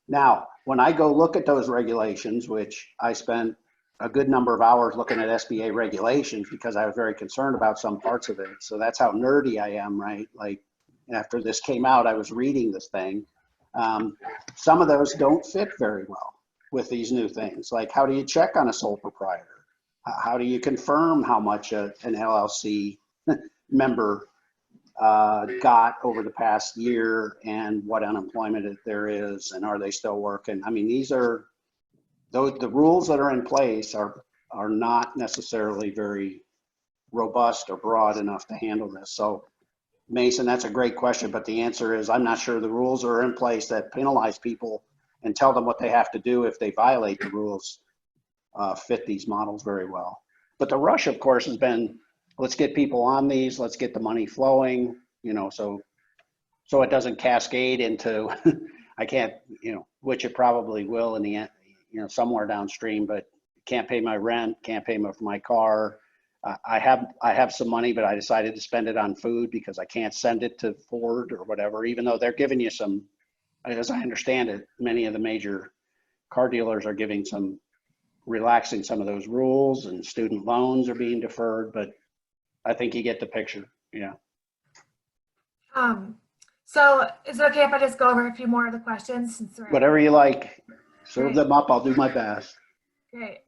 Now, when I go look at those regulations, which I spent a good number of hours looking at SBA regulations because I was very concerned about some parts of it. So that's how nerdy I am, right? Like after this came out, I was reading this thing. Some of those don't fit very well with these new things. Like, how do you check on a sole proprietor? How do you confirm how much an LLC member got over the past year and what unemployment there is, and are they still working? I mean, these are the rules that are in place are not necessarily very robust or broad enough to handle this. So Mason, that's a great question, but the answer is I'm not sure the rules are in place that penalize people and tell them what they have to do if they violate the rules fit these models very well. But the rush, of course, has been, let's get people on these, let's get the money flowing, you know, so it doesn't cascade into, I can't, you know, which it probably will in the end, you know, somewhere downstream, but can't pay my rent, can't pay for my car. I have some money, but I decided to spend it on food because I can't send it to Ford or whatever, even though they're giving you some, as I understand it, many of the major car dealers are giving some, relaxing some of those rules, and student loans are being deferred, but I think you get the picture. Yeah. So is it okay if I just go over a few more of the questions? Since Whatever you like, serve them up. I'll do my best. Great.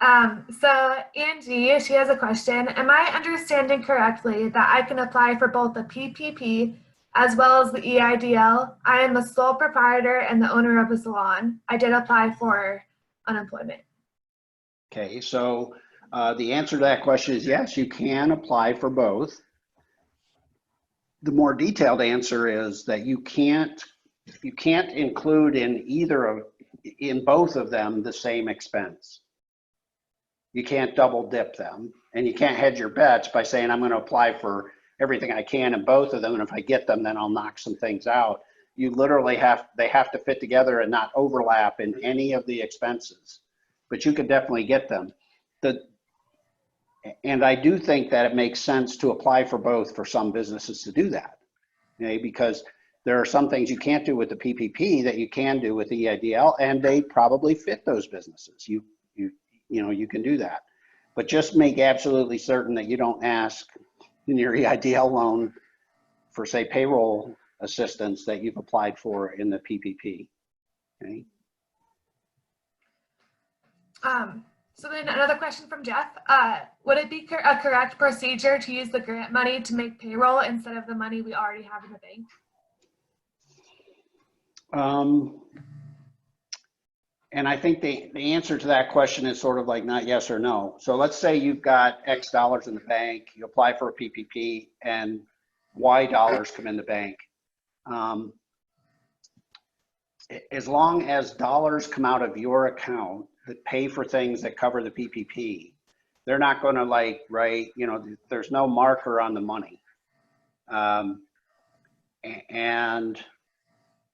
So Angie, she has a question. Am I understanding correctly that I can apply for both the PPP as well as the EIDL? I am a sole proprietor and the owner of a salon. I did apply for unemployment. Okay, so the answer to that question is yes, you can apply for both. The more detailed answer is that you can't include in both of them the same expense. You can't double dip them, and you can't hedge your bets by saying I'm going to apply for everything I can in both of them, and if I get them, then I'll knock some things out. You literally they have to fit together and not overlap in any of the expenses, but you could definitely get them. And I do think that it makes sense to apply for both for some businesses to do that, okay? Because there are some things you can't do with the PPP that you can do with the EIDL, and they probably fit those businesses. You know, you can do that, but just make absolutely certain that you don't ask in your EIDL loan for, say, payroll assistance that you've applied for in the PPP. Okay. So then another question from Jeff. Would it be a correct procedure to use the grant money to make payroll instead of the money we already have in the bank? And I think the answer to that question is sort of like not yes or no. So let's say you've got X dollars in the bank, you apply for a PPP, and Y dollars come in the bank. as long as dollars come out of your account that pay for things that cover the PPP, they're not going to like write, there's no marker on the money. And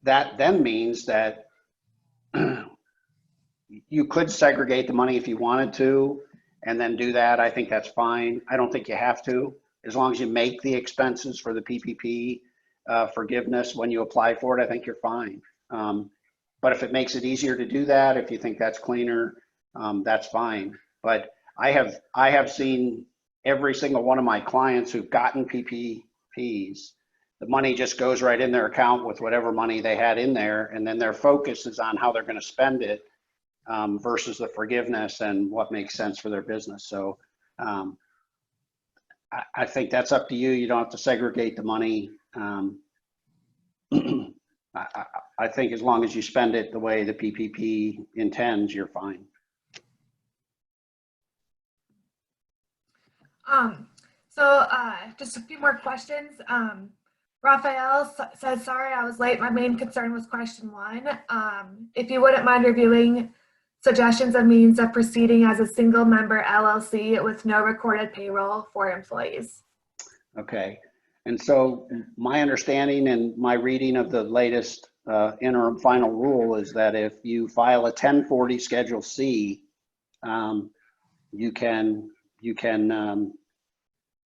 that then means that you could segregate the money if you wanted to, and then do that. I think that's fine. I don't think you have to, as long as you make the expenses for the PPP forgiveness when you apply for it. I think you're fine. But if it makes it easier to do that, if you think that's cleaner, that's fine. But I have seen every single one of my clients who've gotten PPPs, the money just goes right in their account with whatever money they had in there, and then their focus is on how they're going to spend it versus the forgiveness and what makes sense for their business. So I think that's up to you. You don't have to segregate the money. I think as long as you spend it the way the PPP intends, you're fine. Just a few more questions. Raphael says, sorry, I was late. My main concern was question 1. If you wouldn't mind reviewing suggestions of means of proceeding as a single member LLC with no recorded payroll for employees. Okay. And so my understanding and my reading of the latest interim final rule is that if you file a 1040 Schedule C, you can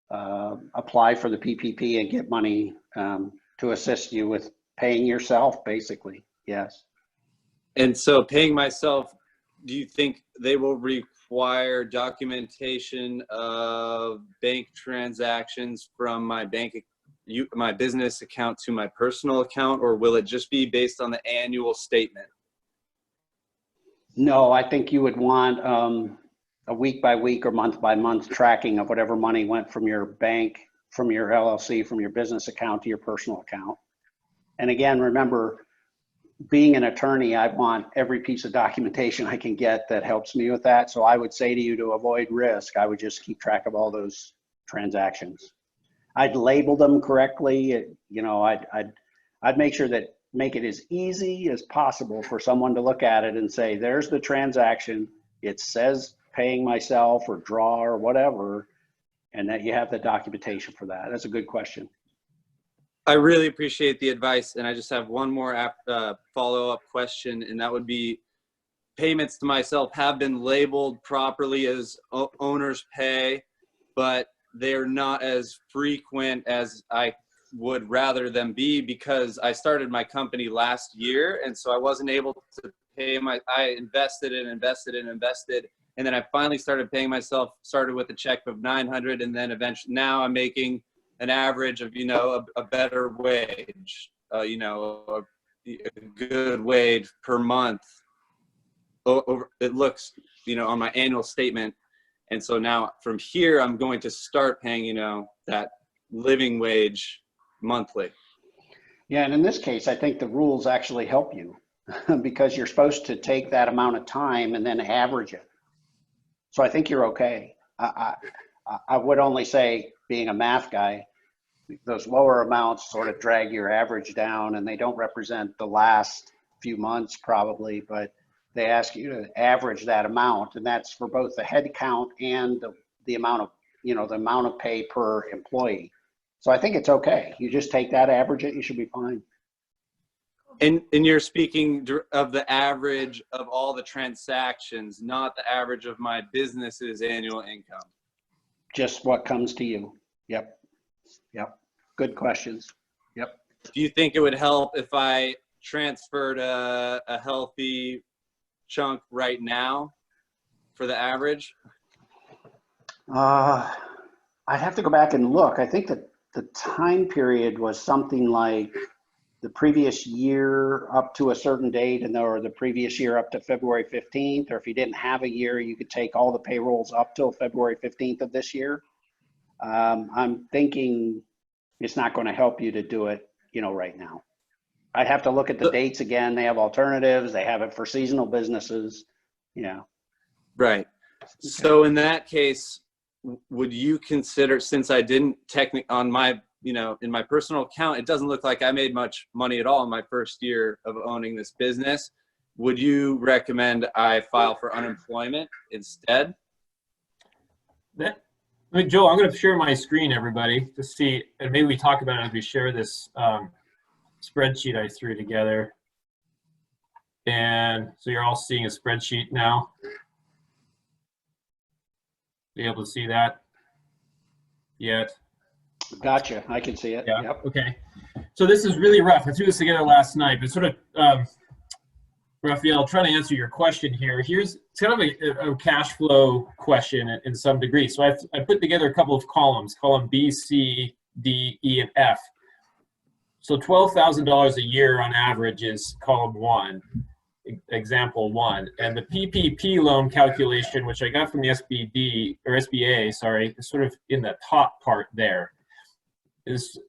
apply for the PPP and get money to assist you with paying yourself, basically. Yes. And so paying myself, do you think they will require documentation of bank transactions from my my business account to my personal account, or will it just be based on the annual statement? No, I think you would want a week by week or month by month tracking of whatever money went from your bank, from your LLC, from your business account to your personal account. And again, remember, being an attorney, I want every piece of documentation I can get that helps me with that. So I would say to you, to avoid risk, I would just keep track of all those transactions. I'd label them correctly. I'd make sure that make it as easy as possible for someone to look at it and say, there's the transaction. It says paying myself or draw or whatever, and that you have the documentation for that. That's a good question. I really appreciate the advice, and I just have one more follow-up question, and that would be, payments to myself have been labeled properly as owner's pay, but they're not as frequent as I would rather them be, because I started my company last year, and so I wasn't able to pay I invested, and then I finally started paying myself, started with a check of $900, and then eventually now I'm making an average of, a better wage, a good wage per month. It looks, on my annual statement. And so now from here, I'm going to start paying, that living wage monthly. Yeah, and in this case, I think the rules actually help you because you're supposed to take that amount of time and then average it. So I think you're okay. I would only say, being a math guy, those lower amounts sort of drag your average down, and they don't represent the last few months probably, but they ask you to average that amount, and that's for both the head count and the amount of, the amount of pay per employee. So I think it's okay. You just take that, average it, you should be fine. And you're speaking of the average of all the transactions, not the average of my business's annual income. Just what comes to you. Yep. Good questions. Yep. Do you think it would help if I transferred a healthy chunk right now for the average? I'd have to go back and look. I think that the time period was something like the previous year up to a certain date, or the previous year up to February 15th, or if you didn't have a year, you could take all the payrolls up till February 15th of this year. I'm thinking it's not going to help you to do it, right now. I'd have to look at the dates again. They have alternatives. They have it for seasonal businesses. Right. So in that case, would you consider, since I didn't on my, you know, in my personal account, it doesn't look like I made much money at all in my first year of owning this business. Would you recommend I file for unemployment instead? Joel, I'm going to share my screen, everybody, to see, and maybe we talk about it as we share this spreadsheet I threw together. And so you're all seeing a spreadsheet now. Be able to see that yet? Gotcha. I can see it. Yeah. Yep. Okay. So this is really rough. I threw this together last night, but sort of, Raphael, trying to answer your question here. It's kind of a cash flow question in some degree. So I put together a couple of columns, column B, C, D, E, and F. So $12,000 a year on average is column 1, example 1. And the PPP loan calculation, which I got from the SBA, sorry, is sort of in the top part there. Is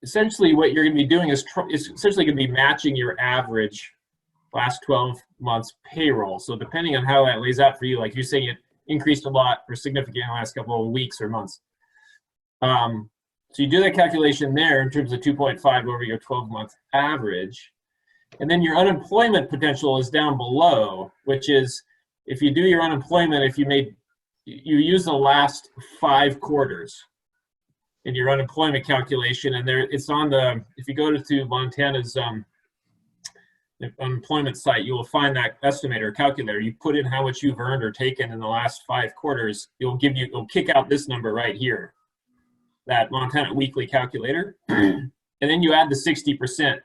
essentially what you're going to be doing is essentially going to be matching your average last 12 months payroll. So depending on how that lays out for you, like you're saying it increased a lot or significantly in the last couple of weeks or months. So you do that calculation there in terms of 2.5 over your 12-month average. And then your unemployment potential is down below, which is if you do your unemployment, if you use the last 5 quarters in your unemployment calculation, and there it's on if you go to Montana's unemployment site, you will find that estimator calculator. You put in how much you've earned or taken in the last 5 quarters. It'll kick out this number right here, that Montana weekly calculator. And then you add the 60%,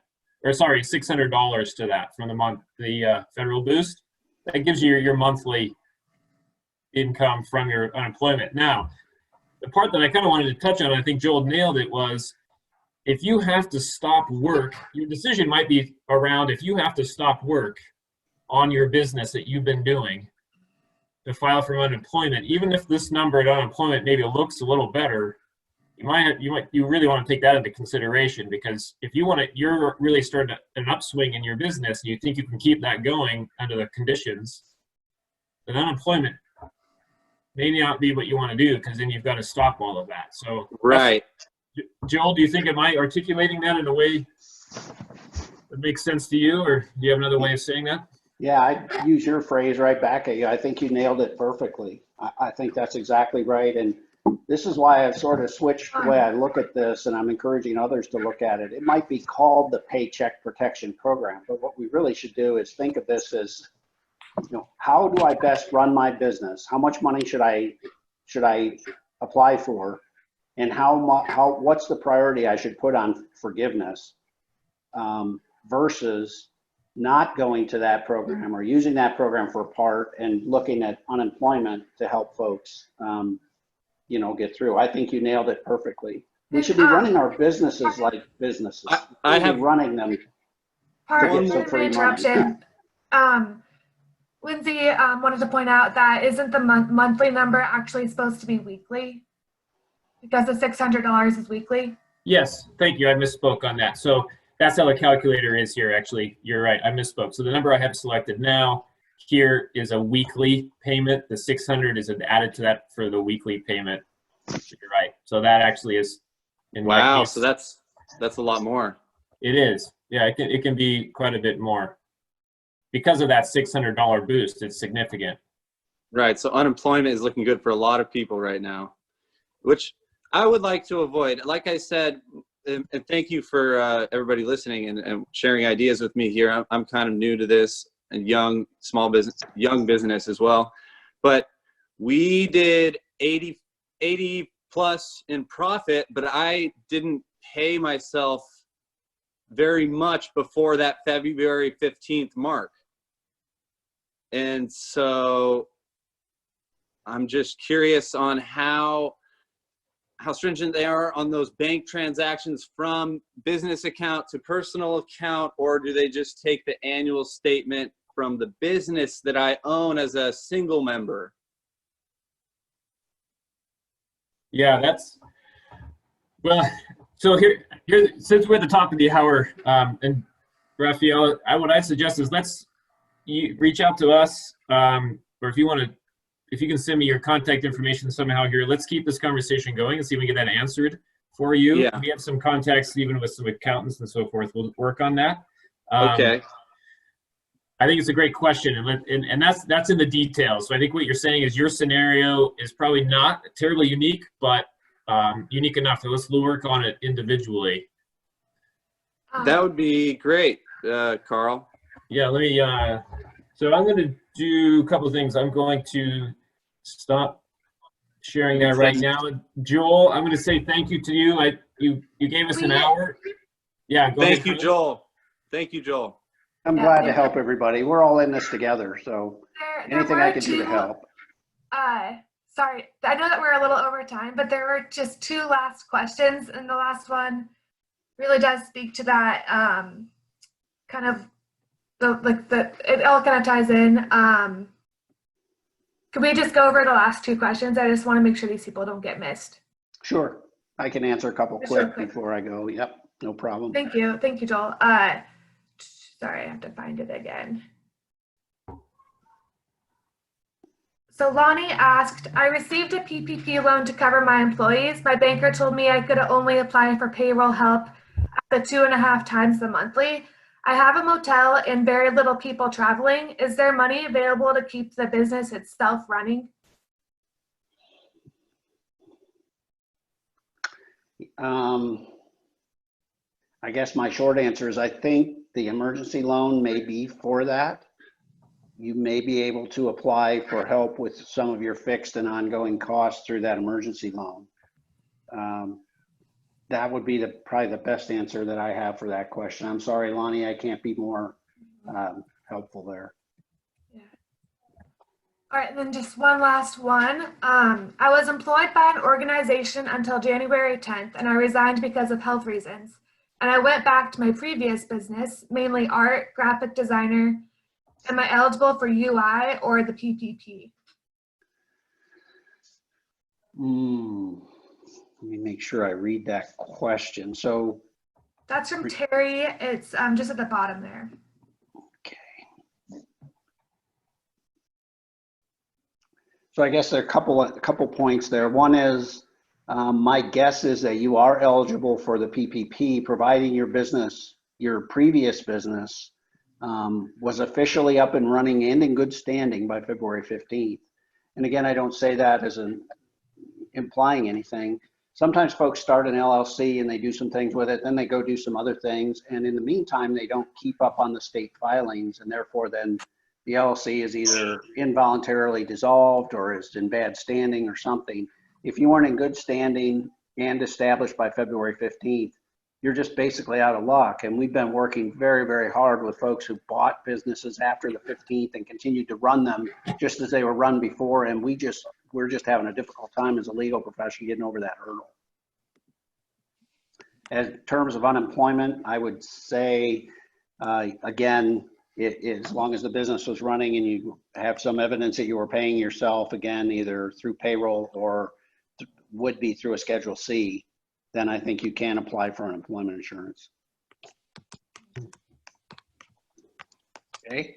or sorry, $600 to that from the federal boost. That gives you your monthly income from your unemployment. Now, the part that I kind of wanted to touch on, I think Joel nailed it, was if you have to stop work, your decision might be around if you have to stop work on your business that you've been doing to file for unemployment. Even if this number at unemployment maybe looks a little better, you really want to take that into consideration, because if you're really starting an upswing in your business and you think you can keep that going under the conditions, then unemployment may not be what you want to do, because then you've got to stop all of that. So right. Joel, do you think, am I articulating that in a way that makes sense to you, or do you have another way of saying that? Yeah, I use your phrase right back at you. I think you nailed it perfectly. I think that's exactly right. And this is why I've sort of switched the way I look at this, and I'm encouraging others to look at it. It might be called the Paycheck Protection Program, but what we really should do is think of this as, how do I best run my business? How much money should I apply for? And what's the priority I should put on forgiveness versus not going to that program or using that program for a part and looking at unemployment to help folks, get through. I think you nailed it perfectly. We should be running our businesses like businesses. I have running them. Pardon get some the free interruption. Lindsay wanted to point out that isn't the monthly number actually supposed to be weekly? Because the $600 is weekly? Yes, thank you. I misspoke on that. So that's how the calculator is here, actually. You're right, I misspoke. So the number I have selected now here is a weekly payment. The 600 is added to that for the weekly payment. You're right. So that actually is in my wow. case. So that's a lot more. It is. Yeah, it can be quite a bit more. Because of that $600 boost, it's significant. Right. So unemployment is looking good for a lot of people right now, which I would like to avoid. Like I said, and thank you for everybody listening and sharing ideas with me here. I'm kind of new to this and young business as well. But we did 80 plus in profit, but I didn't pay myself very much before that February 15th mark. And so I'm just curious on how stringent they are on those bank transactions from business account to personal account, or do they just take the annual statement from the business that I own as a single member? Yeah, well, so here, since we're at the top of the hour, and Raphael, what I suggest is you reach out to us, or if you can send me your contact information somehow here, let's keep this conversation going and see if we can get that answered for you. Yeah. We have some contacts even with some accountants and so forth. We'll work on that. Okay. I think it's a great question, and that's in the details. So I think what you're saying is your scenario is probably not terribly unique, but unique enough. So let's work on it individually. That would be great, Carl. Yeah, let me. So I'm going to do a couple of things. I'm going to stop sharing that right now. Joel, I'm going to say thank you to you. You gave us an hour. Yeah, go ahead. Thank you, Joel. Thank you, Joel. I'm glad to help everybody. We're all in this together, so anything I can do to help. Sorry, I know that we're a little over time, but there were just two last questions, and the last one really does speak to that kind of it all kind of ties in. Could we just go over the last two questions? I just want to make sure these people don't get missed. Sure, I can answer a couple quick before I go. Yep, no problem. Thank you, Joel. Sorry, I have to find it again. So Lonnie asked, I received a PPP loan to cover my employees. My banker told me I could only apply for payroll help at the 2.5 times the monthly. I have a motel and very little people traveling. Is there money available to keep the business itself running? I guess my short answer is I think the emergency loan may be for that. You may be able to apply for help with some of your fixed and ongoing costs through that emergency loan. That would be probably the best answer that I have for that question. I'm sorry, Lonnie, I can't be more helpful there. Yeah. All right, and then just one last one. I was employed by an organization until January 10th, and I resigned because of health reasons. And I went back to my previous business, mainly art, graphic designer. Am I eligible for UI or the PPP? Let me make sure I read that question. So that's from Terry. It's just at the bottom there. Okay. So I guess there are a couple points there. One is my guess is that you are eligible for the PPP, providing your business, your previous business, was officially up and running and in good standing by February 15th. And again, I don't say that as implying anything. Sometimes folks start an LLC and they do some things with it, then they go do some other things. And in the meantime, they don't keep up on the state filings, and therefore then the LLC is either involuntarily dissolved or is in bad standing or something. If you weren't in good standing and established by February 15th, you're just basically out of luck. And we've been working very, very hard with folks who bought businesses after the 15th and continued to run them just as they were run before. And we're just having a difficult time as a legal profession getting over that hurdle. In terms of unemployment, I would say, again, as long as the business was running and you have some evidence that you were paying yourself, again, either through payroll or would be through a Schedule C, then I think you can apply for unemployment insurance. Okay.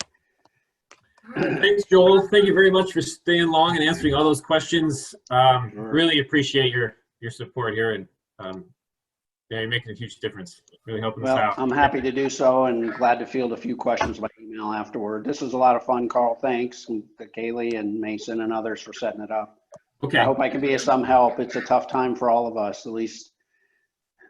Thanks, Joel. Thank you very much for staying long and answering all those questions. Really appreciate your support here, and yeah, you're making a huge difference. Really helping us out. I'm happy to do so, and glad to field a few questions by email afterward. This was a lot of fun, Carl. Thanks, and to Kaylee and Mason and others for setting it up. Okay. I hope I can be of some help. It's a tough time for all of us, at least.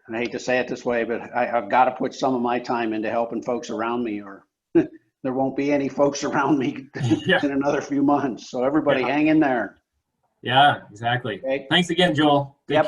And I hate to say it this way, but I've got to put some of my time into helping folks around me, or there won't be any folks around me in another few months. So everybody hang in there. Yeah, exactly. Okay. Thanks again, Joel. Take care.